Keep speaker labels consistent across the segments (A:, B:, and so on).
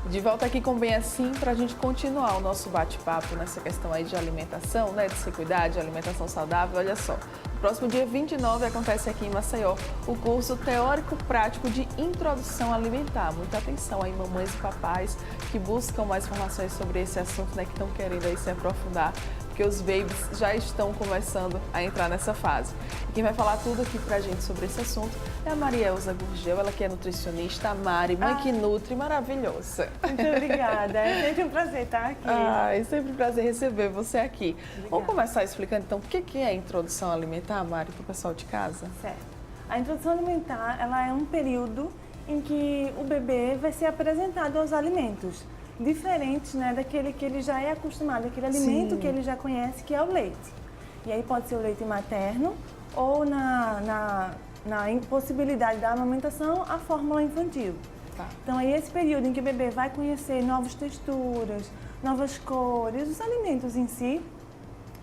A: De volta aqui com Bem Assim para a gente continuar o nosso bate-papo nessa questão aí de alimentação, né? De se cuidar, de alimentação saudável. Olha só, no próximo dia 29 acontece aqui em Maceió o curso teórico-prático de introdução alimentar. Muita atenção aí, mamães e papais que buscam mais informações sobre esse assunto, né? Que estão querendo aí se aprofundar, porque os babies já estão começando a entrar nessa fase. E quem vai falar tudo aqui pra gente sobre esse assunto é a Marielza Gurgel, ela que é nutricionista, a Mari, mãe que nutre, maravilhosa.
B: Muito obrigada, é sempre um prazer estar aqui.
A: É sempre um prazer receber você aqui. Obrigada. Vamos começar explicando então o que é a introdução alimentar, Mari, para o pessoal de casa?
B: Certo. A introdução alimentar, ela é um período em que o bebê vai ser apresentado aos alimentos diferentes, né, daquele que ele já é acostumado, aquele alimento que ele já conhece, que é o leite. E aí pode ser o leite materno ou na impossibilidade da amamentação, a fórmula infantil. Tá. Então é esse período em que o bebê vai conhecer novas texturas, novas cores, os alimentos em si,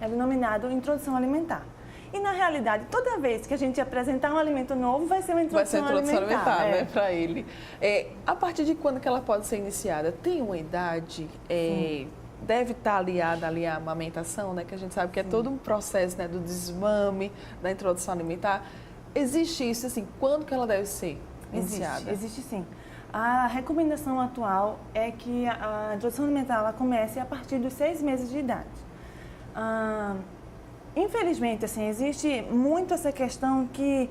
B: é denominado introdução alimentar. E na realidade, toda vez que a gente apresentar um alimento novo, vai ser uma introdução alimentar,
A: né, para ele. A partir de quando que ela pode ser iniciada? Tem uma idade? Deve estar aliada ali à amamentação, né? Que a gente sabe que é todo um processo, né, do desmame, da introdução alimentar. Existe isso, assim, quando que ela deve ser iniciada?
B: Existe sim. A recomendação atual é que a introdução alimentar ela comece a partir dos 6 meses de idade. Infelizmente, assim, existe muito essa questão que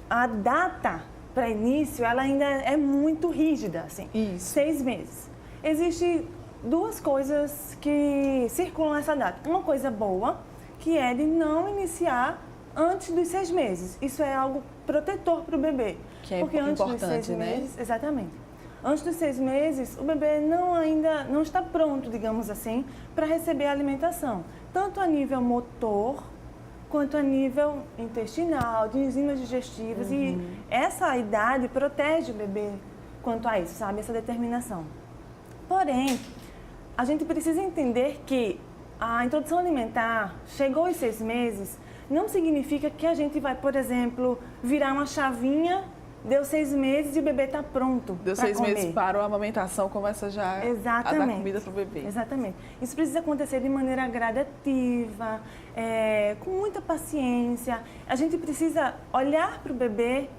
B: a data para início, ela ainda é muito rígida, assim. Isso. 6 meses. Existem duas coisas que circulam essa data. Uma coisa boa, que é de não iniciar antes dos 6 meses. Isso é algo protetor para o bebê.
A: Que é porque antes dos 6
B: meses, exatamente. Antes dos 6 meses, o bebê ainda não está pronto, digamos assim, para receber a alimentação. Tanto a nível motor, quanto a nível intestinal, de enzimas digestivas. E essa idade protege o bebê quanto a isso, sabe? Essa determinação. Porém, a gente precisa entender que a introdução alimentar, chegou aos 6 meses, não significa que a gente vai, por exemplo, virar uma chavinha. Deu 6 meses e o bebê está pronto.
A: Deu 6 meses, parou a amamentação, começa já a dar comida para o bebê.
B: Exatamente. Isso precisa acontecer de maneira gradativa, com muita paciência. A gente precisa olhar para o bebê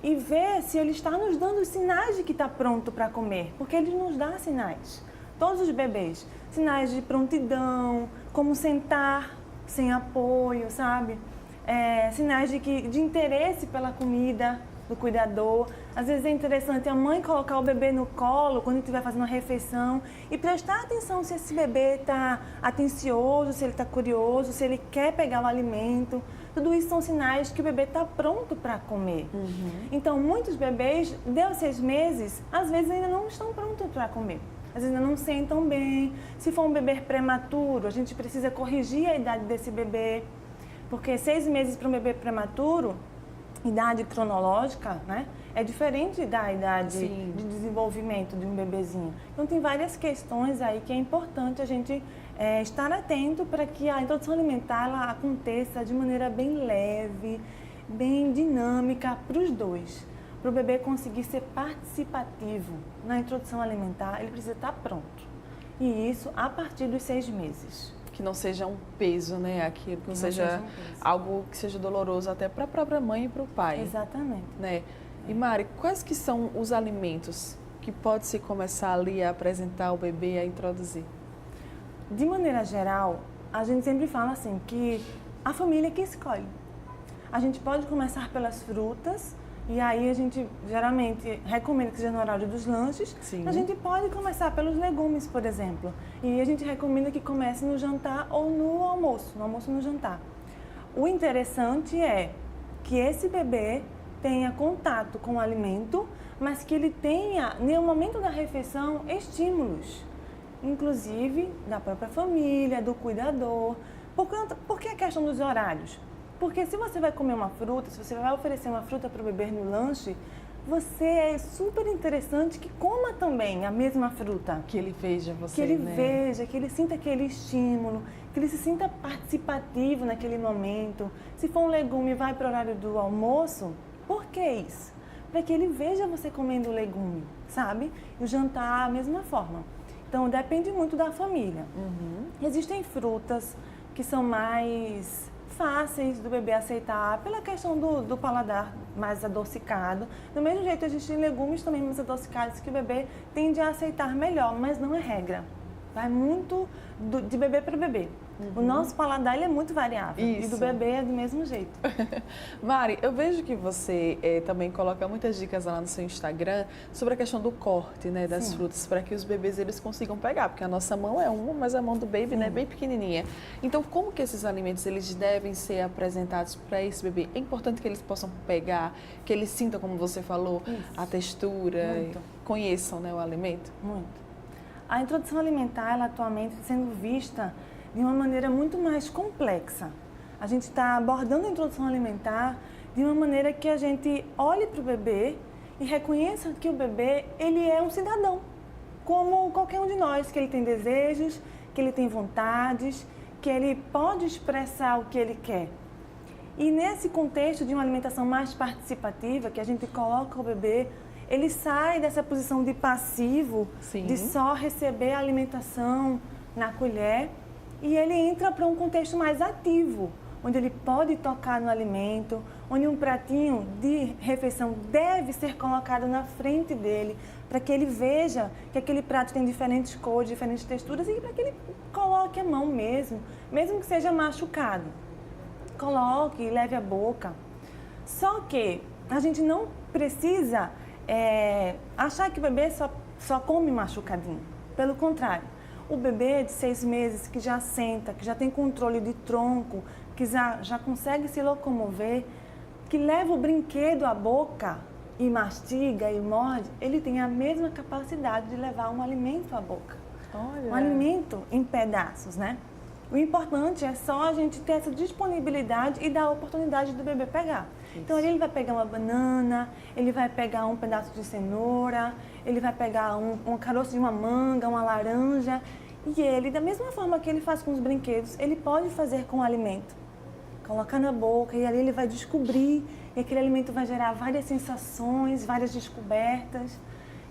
B: e ver se ele está nos dando sinais de que está pronto para comer, porque ele nos dá sinais. Todos os bebês, sinais de prontidão, como sentar sem apoio, sabe? Sinais de interesse pela comida do cuidador. Às vezes é interessante a mãe colocar o bebê no colo quando estiver fazendo uma refeição e prestar atenção se esse bebê está atencioso, se ele está curioso, se ele quer pegar o alimento. Tudo isso são sinais que o bebê está pronto para comer. Então, muitos bebês, deu 6 meses, às vezes ainda não estão prontos para comer. Às vezes ainda não sentam bem. Se for um bebê prematuro, a gente precisa corrigir a idade desse bebê, porque 6 meses para um bebê prematuro, idade cronológica, né, é diferente da idade de desenvolvimento de um bebezinho. Então, tem várias questões aí que é importante a gente estar atento para que a introdução alimentar ela aconteça de maneira bem leve, bem dinâmica para os dois. Para o bebê conseguir ser participativo na introdução alimentar, ele precisa estar pronto. E isso a partir dos 6 meses.
A: Que não seja um peso, né? Aquilo, que não seja algo que seja doloroso até para a própria mãe e para o pai.
B: Exatamente.
A: Né? E Mari, quais que são os alimentos que pode-se começar ali a apresentar ao bebê, a introduzir?
B: De maneira geral, a gente sempre fala assim, que a família que escolhe. A gente pode começar pelas frutas, e aí a gente geralmente recomenda que seja no horário dos lanches. A gente pode começar pelos legumes, por exemplo. E a gente recomenda que comece no jantar ou no almoço e no jantar. O interessante é que esse bebê tenha contato com o alimento, mas que ele tenha, no momento da refeição, estímulos. Inclusive da própria família, do cuidador. Por que a questão dos horários? Porque se você vai comer uma fruta, se você vai oferecer uma fruta para o bebê no lanche, é super interessante que coma também a mesma fruta.
A: Que ele veja você,
B: que ele veja, que ele sinta aquele estímulo, que ele se sinta participativo naquele momento. Se for um legume e vai para o horário do almoço, por que isso? para que ele veja você comendo legume, sabe? E o jantar, a mesma forma. Então, depende muito da família. Existem frutas que são mais fáceis do bebê aceitar pela questão do paladar mais adocicado. Do mesmo jeito, existem legumes também mais adocicados que o bebê tende a aceitar melhor, mas não é regra. Vai muito de bebê para bebê. O nosso paladar ele é muito variável.
A: Isso.
B: E do bebê é do mesmo jeito.
A: Mari, eu vejo que você também coloca muitas dicas lá no seu Instagram sobre a questão do corte, né, das frutas, para que os bebês eles consigam pegar, porque a nossa mão é uma, mas a mão do baby, né, é bem pequenininha. Então, como que esses alimentos eles devem ser apresentados para esse bebê? É importante que eles possam pegar, que eles sintam, como você falou, a textura, conheçam, né, o alimento?
B: Muito. A introdução alimentar, ela atualmente está sendo vista de uma maneira muito mais complexa. A gente está abordando a introdução alimentar de uma maneira que a gente olhe para o bebê e reconheça que o bebê ele é um cidadão, como qualquer um de nós, que ele tem desejos, que ele tem vontades, que ele pode expressar o que ele quer. E nesse contexto de uma alimentação mais participativa, que a gente coloca o bebê, ele sai dessa posição de passivo, de só receber a alimentação na colher, e ele entra para um contexto mais ativo, onde ele pode tocar no alimento, onde um pratinho de refeição deve ser colocado na frente dele, para que ele veja que aquele prato tem diferentes cores, diferentes texturas, e para que ele coloque a mão mesmo que seja machucado. Coloque e leve à boca. Só que a gente não precisa achar que o bebê só come machucadinho. Pelo contrário. O bebê de 6 meses que já senta, que já tem controle de tronco, que já consegue se locomover, que leva o brinquedo à boca e mastiga e morde, ele tem a mesma capacidade de levar um alimento à boca.
A: Olha.
B: Um alimento em pedaços, né? O importante é só a gente ter essa disponibilidade e dar a oportunidade do bebê pegar. Isso. Então, ele vai pegar uma banana, ele vai pegar um pedaço de cenoura, ele vai pegar um caroço de uma manga, uma laranja. E ele, da mesma forma que ele faz com os brinquedos, ele pode fazer com o alimento. Colocar na boca e ali ele vai descobrir, e aquele alimento vai gerar várias sensações, várias descobertas.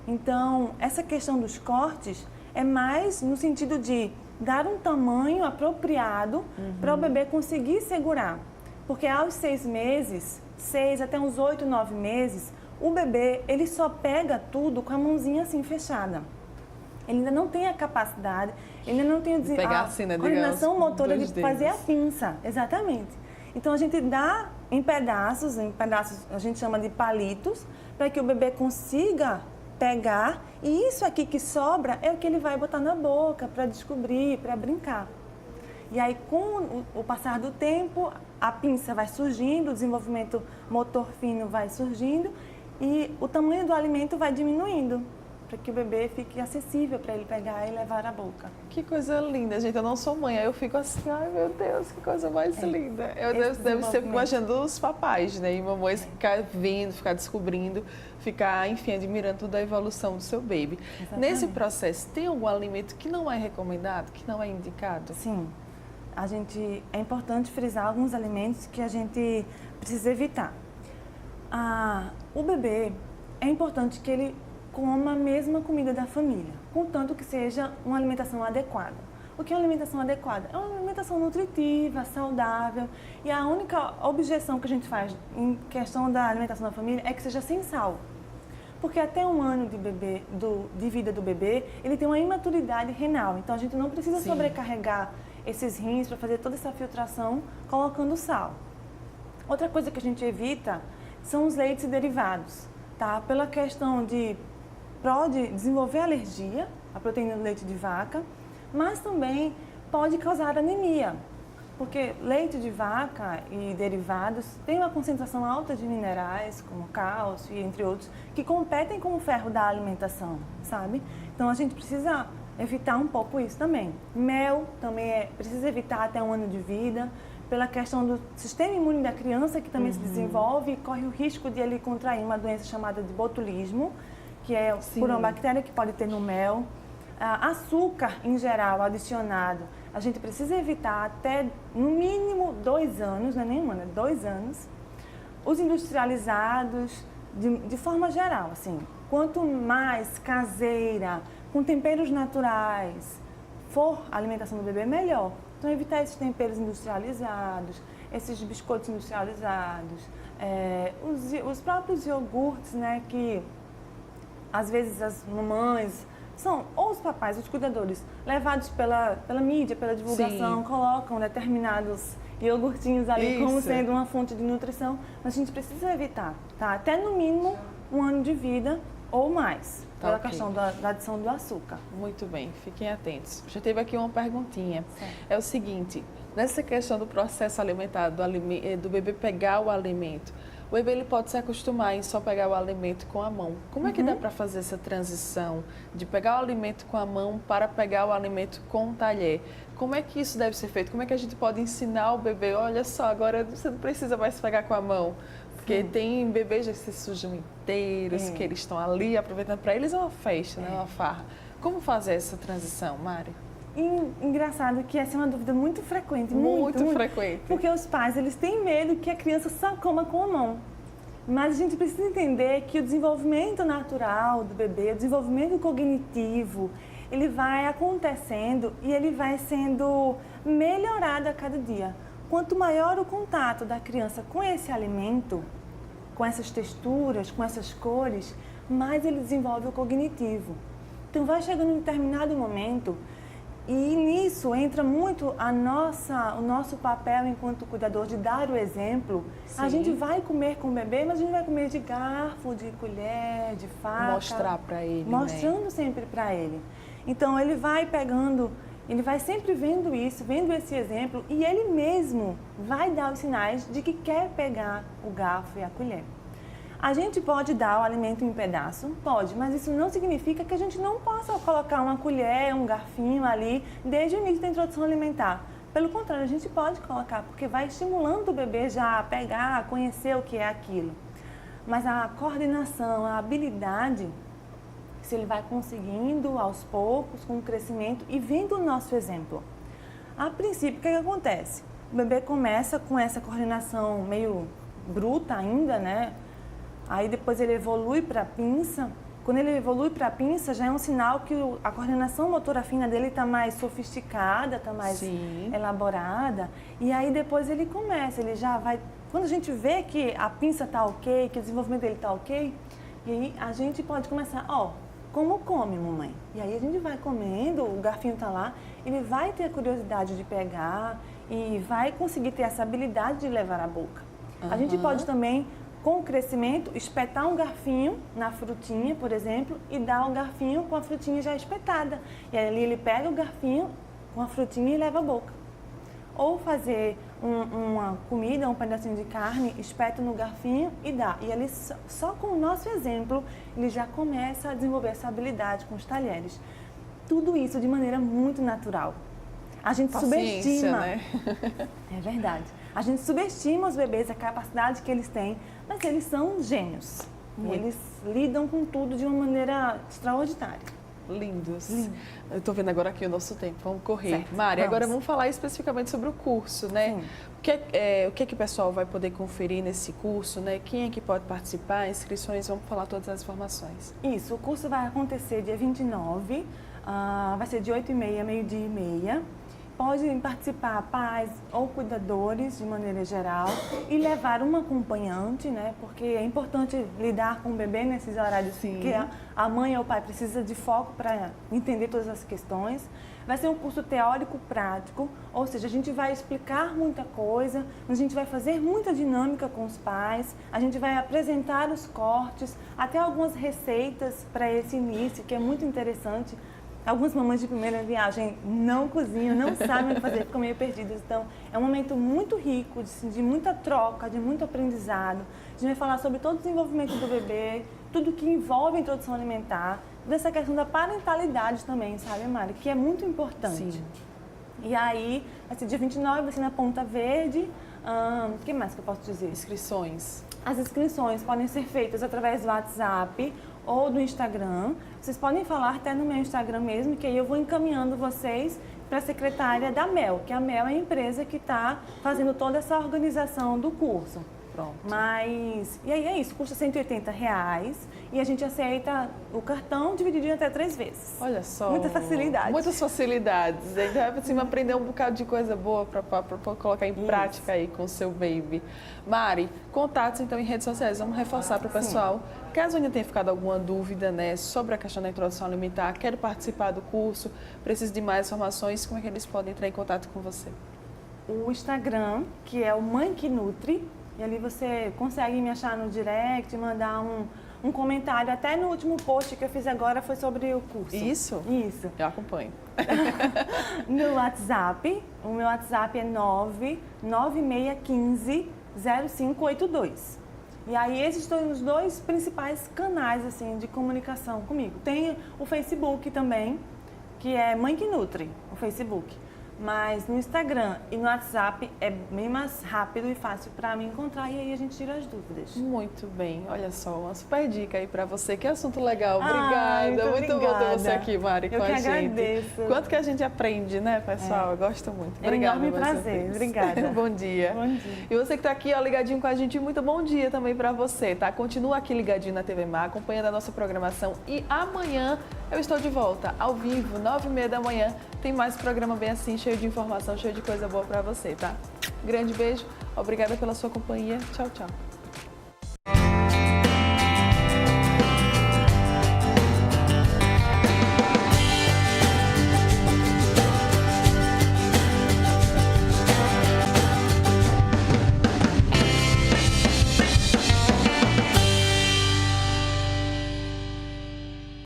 B: Então, essa questão dos cortes é mais no sentido de dar um tamanho apropriado para o bebê conseguir segurar. Porque aos 6 meses, 6 até uns 8, 9 meses, o bebê ele só pega tudo com a mãozinha assim fechada. Ele ainda não tem a capacidade, ele ainda não tem a coordenação motora de fazer a pinça. Exatamente. Então, a gente dá em pedaços a gente chama de palitos, para que o bebê consiga pegar, e isso aqui que sobra é o que ele vai botar na boca para descobrir, para brincar. E aí, com o passar do tempo, a pinça vai surgindo, o desenvolvimento motor fino vai surgindo e o tamanho do alimento vai diminuindo, para que o bebê fique acessível para ele pegar e levar à boca.
A: Que coisa linda, gente. Eu não sou mãe, aí eu fico assim, ai meu Deus, que coisa mais linda. Eu devo ser imaginando os papais, né? E mamães ficar vendo, ficar descobrindo, ficar, enfim, admirando toda a evolução do seu baby. Exatamente. Nesse processo, tem algum alimento que não é recomendado, que não é indicado?
B: Sim. É importante frisar alguns alimentos que a gente precisa evitar. O bebê, é importante que ele coma a mesma comida da família, contanto que seja uma alimentação adequada. O que é uma alimentação adequada? É uma alimentação nutritiva, saudável, e a única objeção que a gente faz em questão da alimentação da família é que seja sem sal. Porque até 1 ano de vida do bebê, ele tem uma imaturidade renal, então a gente não precisa sobrecarregar esses rins para fazer toda essa filtração colocando sal. Outra coisa que a gente evita são os leites e derivados, tá? Pela questão pode desenvolver alergia à proteína do leite de vaca, mas também pode causar anemia, porque leite de vaca e derivados têm uma concentração alta de minerais, como cálcio e entre outros, que competem com o ferro da alimentação, sabe? Então a gente precisa evitar um pouco isso também. Mel também precisa evitar até 1 ano de vida, pela questão do sistema imune da criança, que também se desenvolve e corre o risco de ele contrair uma doença chamada de botulismo, que é por uma bactéria que pode ter no mel. Açúcar, em geral, adicionado, a gente precisa evitar até, no mínimo, 2 anos, não é nem 1 ano, é 2 anos. Os industrializados, de forma geral, assim, quanto mais caseira, com temperos naturais, for a alimentação do bebê, melhor. Então, evitar esses temperos industrializados, esses biscoitos industrializados, os próprios iogurtes, né, que às vezes as mamães são, ou os papais, os cuidadores, levados pela mídia, pela divulgação, colocam determinados iogurtinhos ali como sendo uma fonte de nutrição, mas a gente precisa evitar, tá? Até no mínimo 1 ano de vida ou mais, pela questão da adição do açúcar.
A: Muito bem, fiquem atentos. Já teve aqui uma perguntinha.
B: Certo.
A: É o seguinte, nessa questão do processo alimentar, do bebê pegar o alimento, o bebê ele pode se acostumar em só pegar o alimento com a mão. Como é que dá para fazer essa transição de pegar o alimento com a mão para pegar o alimento com o talher? Como é que isso deve ser feito? Como é que a gente pode ensinar o bebê, olha só, agora você não precisa mais pegar com a mão? Porque tem bebês que se sujam inteiros, que eles estão ali aproveitando. Para eles é uma festa, né? Uma farra. Como fazer essa transição, Mari?
B: Engraçado que essa é uma dúvida muito frequente.
A: Muito frequente.
B: Porque os pais, eles têm medo que a criança só coma com a mão. Mas a gente precisa entender que o desenvolvimento natural do bebê, o desenvolvimento cognitivo, ele vai acontecendo e ele vai sendo melhorado a cada dia. Quanto maior o contato da criança com esse alimento, com essas texturas, com essas cores, mais ele desenvolve o cognitivo. Então vai chegando um determinado momento e nisso entra muito o nosso papel enquanto cuidador de dar o exemplo.
A: Sim.
B: A gente vai comer com o bebê, mas a gente vai comer de garfo, de colher, de faca.
A: Mostrar para ele,
B: mostrando sempre para ele. Então ele vai pegando, ele vai sempre vendo isso, vendo esse exemplo e ele mesmo vai dar os sinais de que quer pegar o garfo e a colher. A gente pode dar o alimento em pedaço? Pode, mas isso não significa que a gente não possa colocar uma colher, um garfinho ali desde o início da introdução alimentar. Pelo contrário, a gente pode colocar, porque vai estimulando o bebê já a pegar, a conhecer o que é aquilo. Mas a coordenação, a habilidade, se ele vai conseguindo aos poucos, com o crescimento e vendo o nosso exemplo. A princípio, o que acontece? O bebê começa com essa coordenação meio bruta ainda, né? Aí depois ele evolui para a pinça. Quando ele evolui para a pinça, já é um sinal que a coordenação motora fina dele está mais sofisticada, está mais elaborada. E aí depois ele começa, ele já vai... Quando a gente vê que a pinça está ok, que o desenvolvimento dele está ok, e aí a gente pode começar, como come, mamãe? E aí a gente vai comendo, o garfinho está lá, ele vai ter a curiosidade de pegar e vai conseguir ter essa habilidade de levar à boca. A gente pode também, com o crescimento, espetar um garfinho na frutinha, por exemplo, e dar um garfinho com a frutinha já espetada. E aí ali ele pega o garfinho com a frutinha e leva à boca. Ou fazer uma comida, um pedacinho de carne, espeta no garfinho e dá. E ali, só com o nosso exemplo, ele já começa a desenvolver essa habilidade com os talheres. Tudo isso de maneira muito natural. A gente subestima.
A: Né?
B: É verdade. A gente subestima os bebês, a capacidade que eles têm, mas eles são gênios. E eles lidam com tudo de uma maneira extraordinária.
A: Lindos. Eu estou vendo agora aqui o nosso tempo, vamos correr.
B: Certo,
A: Mari, agora vamos falar especificamente sobre o curso, né?
B: Sim.
A: O que o pessoal vai poder conferir nesse curso, né? Quem é que pode participar, inscrições, vamos falar todas as informações.
B: Isso, o curso vai acontecer dia 29, vai ser de 8h30 a meio-dia e meia. Podem participar pais ou cuidadores, de maneira geral, e levar uma acompanhante, né? Porque é importante lidar com o bebê nesses horários, que a mãe ou o pai precisa de foco para entender todas as questões. Vai ser um curso teórico-prático, ou seja, a gente vai explicar muita coisa, a gente vai fazer muita dinâmica com os pais, a gente vai apresentar os cortes, até algumas receitas para esse início, que é muito interessante. Algumas mamães de primeira viagem não cozinham, não sabem o que fazer, ficam meio perdidas. Então, é um momento muito rico, de muita troca, de muito aprendizado. A gente vai falar sobre todo o desenvolvimento do bebê, tudo que envolve a introdução alimentar, dessa questão da parentalidade também, sabe, Mari? Que é muito importante.
A: Sim.
B: E aí, vai ser dia 29, vai ser na Ponta Verde. O que mais que eu posso dizer?
A: Inscrições.
B: As inscrições podem ser feitas através do WhatsApp ou do Instagram. Vocês podem falar até no meu Instagram mesmo, que aí eu vou encaminhando vocês para a secretária da MEL, que a MEL é a empresa que está fazendo toda essa organização do curso.
A: Pronto.
B: Mas, e aí é isso, custa R$180 e a gente aceita o cartão dividido em até 3 vezes.
A: Olha só.
B: Muita facilidade.
A: Muitas facilidades. Aí vai para cima aprender um bocado de coisa boa para colocar em prática aí com o seu baby. Mari, contatos então em redes sociais. Vamos reforçar para o pessoal. Caso ainda tenha ficado alguma dúvida, né, sobre a questão da introdução alimentar, quero participar do curso, preciso de mais informações, como é que eles podem entrar em contato com você?
B: O Instagram, que é o Mãe que Nutre, e ali você consegue me achar no direct, mandar um comentário. Até no último post que eu fiz agora foi sobre o curso.
A: Isso?
B: Isso.
A: Eu acompanho.
B: No WhatsApp, o meu WhatsApp é 996150582. E aí esses são os 2 principais canais assim de comunicação comigo. Tem o Facebook também, que é Mãe que Nutre, o Facebook. Mas no Instagram e no WhatsApp é bem mais rápido e fácil para me encontrar e aí a gente tira as dúvidas.
A: Muito bem, olha só, uma super dica aí para você, que assunto legal,
B: Ai,
A: obrigada, muito bom ter você aqui, Mari,
B: Eu
A: com
B: que
A: a gente.
B: agradeço.
A: Quanto que a gente aprende, né, pessoal? Eu gosto muito.
B: É um
A: Obrigada
B: enorme
A: mais uma
B: prazer,
A: vez.
B: obrigada.
A: Bom dia.
B: Bom dia.
A: E você que está aqui, ó, ligadinho com a gente, muito bom dia também para você, tá? Continua aqui ligadinho na TV Mar, acompanhando a nossa programação e amanhã eu estou de volta, ao vivo, 9h30 da manhã, tem mais programa bem assim, cheio de informação, cheio de coisa boa para você, tá? Grande beijo, obrigada pela sua companhia, tchau, tchau.